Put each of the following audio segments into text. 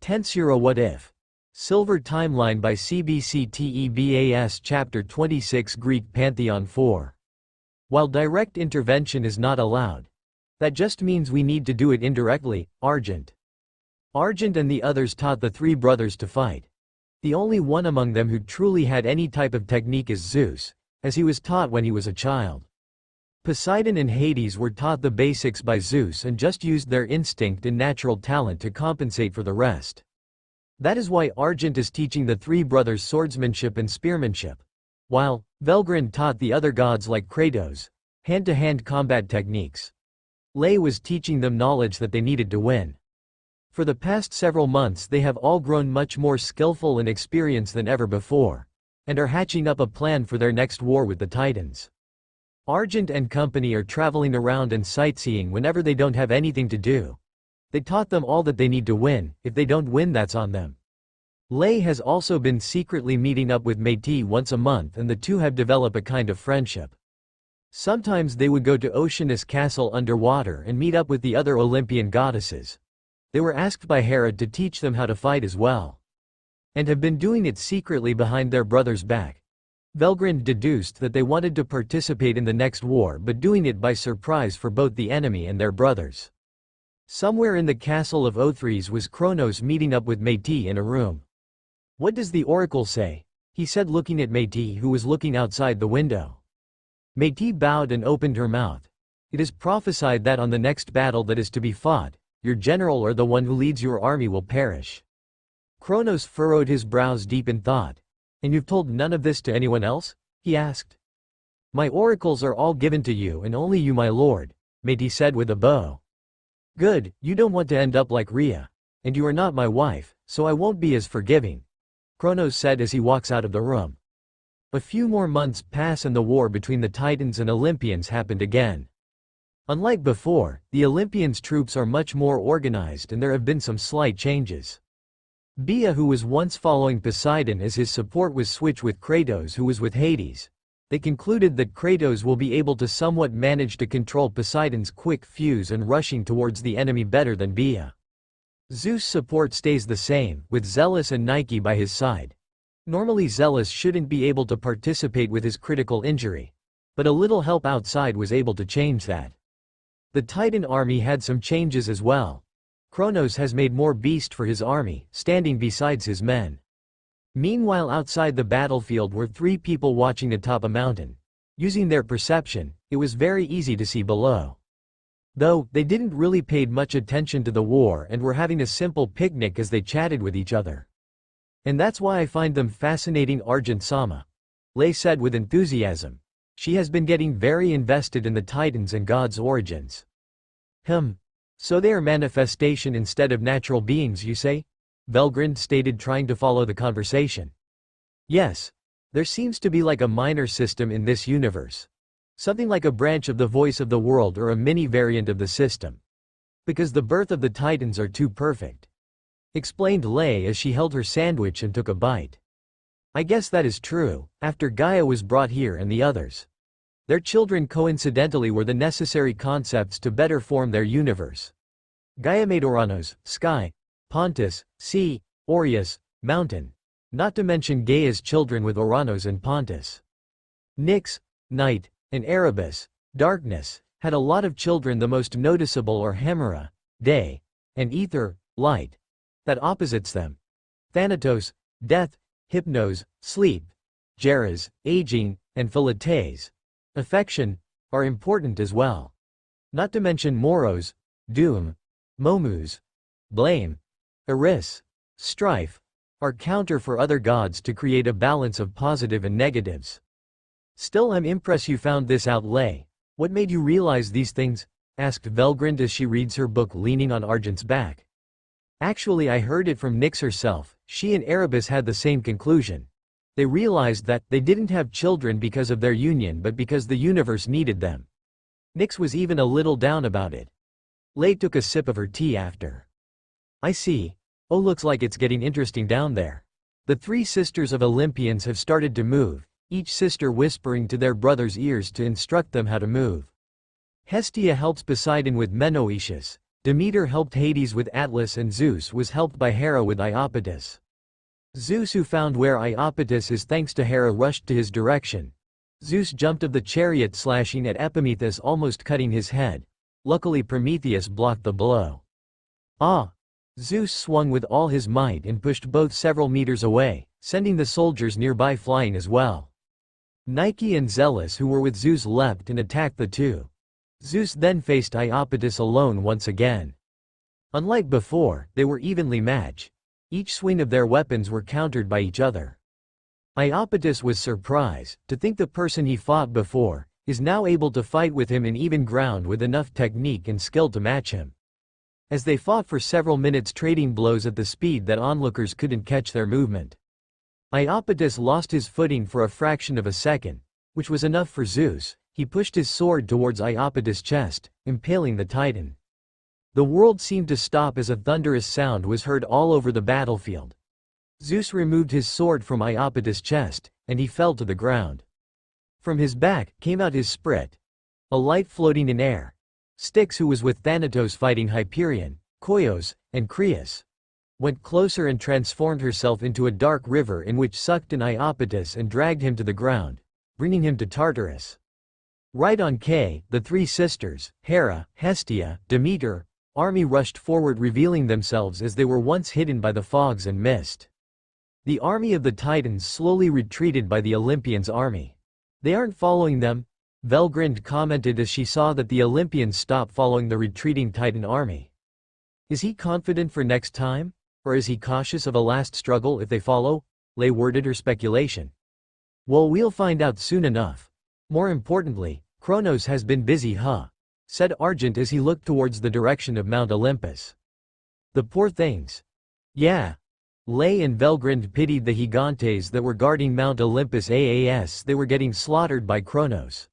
Tensura What If? Silver Timeline by CBCTEBAS Chapter 26 Greek Pantheon 4. While direct intervention is not allowed, that just means we need to do it indirectly. Argent and the others taught the three brothers to fight. The only one among them who truly had any type of technique is Zeus, as he was taught when he was a child. Poseidon and Hades were taught the basics by Zeus and just used their instinct and natural talent to compensate for the rest. That is why Argent is teaching the three brothers swordsmanship and spearmanship, while Velgrin taught the other gods like Kratos hand-to-hand combat techniques. Lay was teaching them knowledge that they needed to win. For the past several months they have all grown much more skillful and experienced than ever before, and are hatching up a plan for their next war with the Titans. Argent and company are traveling around and sightseeing whenever they don't have anything to do. They taught them all that they need to win. If they don't win, that's on them. Lay has also been secretly meeting up with Métis once a month, and the two have developed a kind of friendship. Sometimes they would go to Oceanus Castle underwater and meet up with the other Olympian goddesses. They were asked by Hera to teach them how to fight as well, and have been doing it secretly behind their brother's back. Velgrin deduced that they wanted to participate in the next war, but doing it by surprise for both the enemy and their brothers. Somewhere in the castle of Othries was Kronos meeting up with Métis in a room. "What does the oracle say?" he said, looking at Métis, who was looking outside the window. Métis bowed and opened her mouth. "It is prophesied that on the next battle that is to be fought, your general or the one who leads your army will perish." Kronos furrowed his brows deep in thought. "And you've told none of this to anyone else?" he asked. "My oracles are all given to you and only you, my lord," Métis said with a bow. "Good, you don't want to end up like Rhea. And you are not my wife, so I won't be as forgiving," Kronos said as he walks out of the room. A few more months pass and the war between the Titans and Olympians happened again. Unlike before, the Olympians' troops are much more organized and there have been some slight changes. Bia, who was once following Poseidon as his support, was switched with Kratos, who was with Hades. They concluded that Kratos will be able to somewhat manage to control Poseidon's quick fuse and rushing towards the enemy better than Bia. Zeus' support stays the same, with Zeus and Nike by his side. Normally Zeus shouldn't be able to participate with his critical injury, but a little help outside was able to change that. The Titan army had some changes as well. Kronos has made more beast for his army, standing beside his men. Meanwhile, outside the battlefield were three people watching atop a mountain. Using their perception, it was very easy to see below. Though, they didn't really pay much attention to the war and were having a simple picnic as they chatted with each other. "And that's why I find them fascinating," Argent Sama Lay said with enthusiasm. She has been getting very invested in the Titans and gods' origins. So they are manifestation instead of natural beings, you say?" Velgrin stated, trying to follow the conversation. "Yes. There seems to be like a minor system in this universe. Something like a branch of the voice of the world or a mini variant of the system. Because the birth of the Titans are too perfect," explained Lay as she held her sandwich and took a bite. "I guess that is true, after Gaia was brought here and the others. Their children coincidentally were the necessary concepts to better form their universe. Gaia made Oranos, sky, Pontus, sea, Aureus, mountain. Not to mention Gaia's children with Oranos and Pontus. Nyx, night, and Erebus, darkness, had a lot of children. The most noticeable are Hemera, day, and Ether, light. That opposites them. Thanatos, death, Hypnos, sleep, Geras, aging, and Philates, affection, are important as well. Not to mention Moros, doom, Momus, blame, Eris, strife, are counter for other gods to create a balance of positive and negatives. Still, I'm impressed you found this out, Lay. What made you realize these things?" asked Velgrind as she reads her book, leaning on Argent's back. "Actually, I heard it from Nyx herself. She and Erebus had the same conclusion. They realized that they didn't have children because of their union but because the universe needed them. Nyx was even a little down about it." Lay took a sip of her tea after. "I see. Oh, looks like it's getting interesting down there." The three sisters of Olympians have started to move, each sister whispering to their brother's ears to instruct them how to move. Hestia helps Poseidon with Menoetius, Demeter helped Hades with Atlas and Zeus was helped by Hera with Iapetus. Zeus, who found where Iapetus is thanks to Hera, rushed to his direction. Zeus jumped of the chariot, slashing at Prometheus, almost cutting his head. Luckily Prometheus blocked the blow. Zeus swung with all his might and pushed both several meters away, sending the soldiers nearby flying as well. Nike and Zealous, who were with Zeus, leapt and attacked the two. Zeus then faced Iapetus alone once again. Unlike before, they were evenly matched. Each swing of their weapons were countered by each other. Iapetus was surprised to think the person he fought before is now able to fight with him in even ground with enough technique and skill to match him. As they fought for several minutes, trading blows at the speed that onlookers couldn't catch their movement. Iapetus lost his footing for a fraction of a second, which was enough for Zeus. He pushed his sword towards Iapetus' chest, impaling the titan. The world seemed to stop as a thunderous sound was heard all over the battlefield. Zeus removed his sword from Iapetus' chest, and he fell to the ground. From his back came out his spirit, a light floating in air. Styx, who was with Thanatos fighting Hyperion, Koios, and Crius, went closer and transformed herself into a dark river in which sucked in Iapetus and dragged him to the ground, bringing him to Tartarus. Right on K, the three sisters, Hera, Hestia, Demeter, army rushed forward, revealing themselves as they were once hidden by the fogs and mist. The army of the Titans slowly retreated by the Olympians' army. They aren't following them, Velgrind commented as she saw that the Olympians stopped following the retreating Titan army. Is he confident for next time? Or is he cautious of a last struggle if they follow? Lay worded her speculation. Well, we'll find out soon enough. More importantly, Kronos has been busy, said Argent as he looked towards the direction of Mount Olympus. The poor things. Yeah. Lay and Velgrind pitied the gigantes that were guarding Mount Olympus. They were getting slaughtered by Kronos.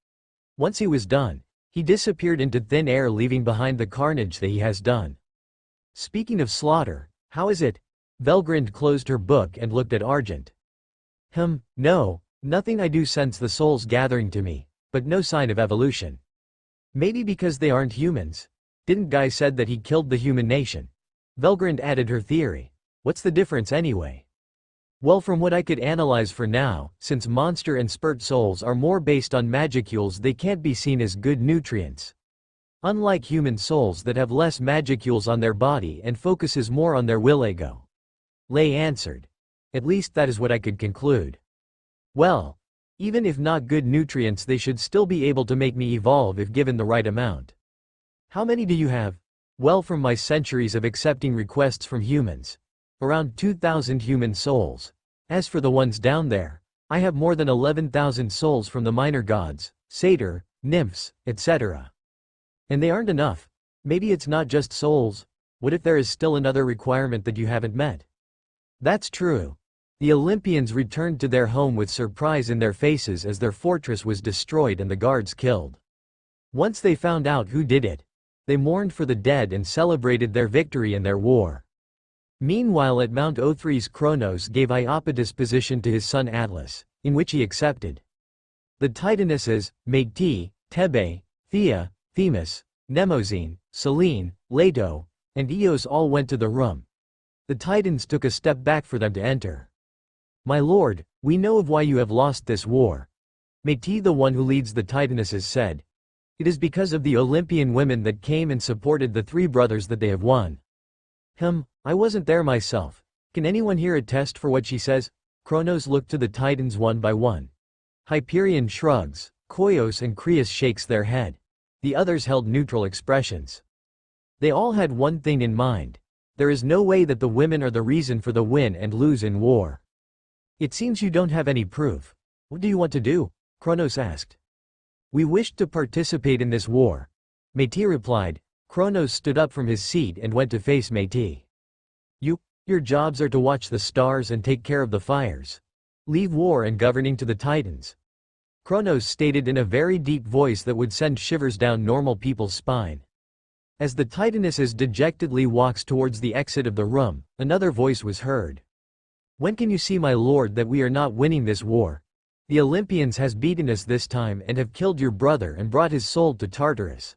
Once he was done, he disappeared into thin air, leaving behind the carnage that he has done. Speaking of slaughter, how is it? Velgrind closed her book and looked at Argent. No, nothing. I do sense the souls gathering to me, but no sign of evolution. Maybe because they aren't humans. Didn't Guy said that he killed the human nation? Velgrind added her theory. What's the difference anyway? Well, from what I could analyze for now, since monster and spurt souls are more based on magicules, they can't be seen as good nutrients. Unlike human souls that have less magicules on their body and focuses more on their will ego. Lay answered. At least that is what I could conclude. Well, even if not good nutrients, they should still be able to make me evolve if given the right amount. How many do you have? Well, from my centuries of accepting requests from humans, around 2,000 human souls. As for the ones down there, I have more than 11,000 souls from the minor gods, satyr, nymphs, etc. And they aren't enough. Maybe it's not just souls. What if there is still another requirement that you haven't met? That's true. The Olympians returned to their home with surprise in their faces as their fortress was destroyed and the guards killed. Once they found out who did it, they mourned for the dead and celebrated their victory in their war. Meanwhile, at Mount Othries, Kronos gave Iapetus' position to his son Atlas, in which he accepted. The Titanesses, Metis, Thebe, Thea, Themis, Mnemosyne, Selene, Leto, and Eos all went to the room. The Titans took a step back for them to enter. My lord, we know of why you have lost this war. Metis, the one who leads the Titanesses, said. It is because of the Olympian women that came and supported the three brothers that they have won. I wasn't there myself. Can anyone here attest for what she says? Kronos looked to the Titans one by one. Hyperion shrugs, Koios and Crius shakes their head. The others held neutral expressions. They all had one thing in mind. There is no way that the women are the reason for the win and lose in war. It seems you don't have any proof. What do you want to do? Kronos asked. We wished to participate in this war. Metis replied. Kronos stood up from his seat and went to face Metis. Your jobs are to watch the stars and take care of the fires. Leave war and governing to the Titans. Kronos stated in a very deep voice that would send shivers down normal people's spine. As the Titanesses dejectedly walks towards the exit of the room, another voice was heard. When can you see, my lord, that we are not winning this war? The Olympians has beaten us this time and have killed your brother and brought his soul to Tartarus.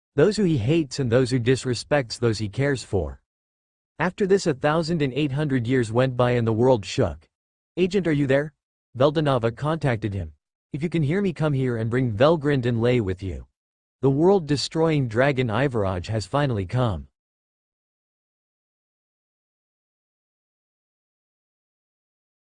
those who he hates and those who disrespects those he cares for. After this 1,800 years went by and the world shook. Agent, are you there? Veldanava contacted him. If you can hear me, come here and bring Velgrind and Lay with you. The world-destroying dragon Ivaraj has finally come.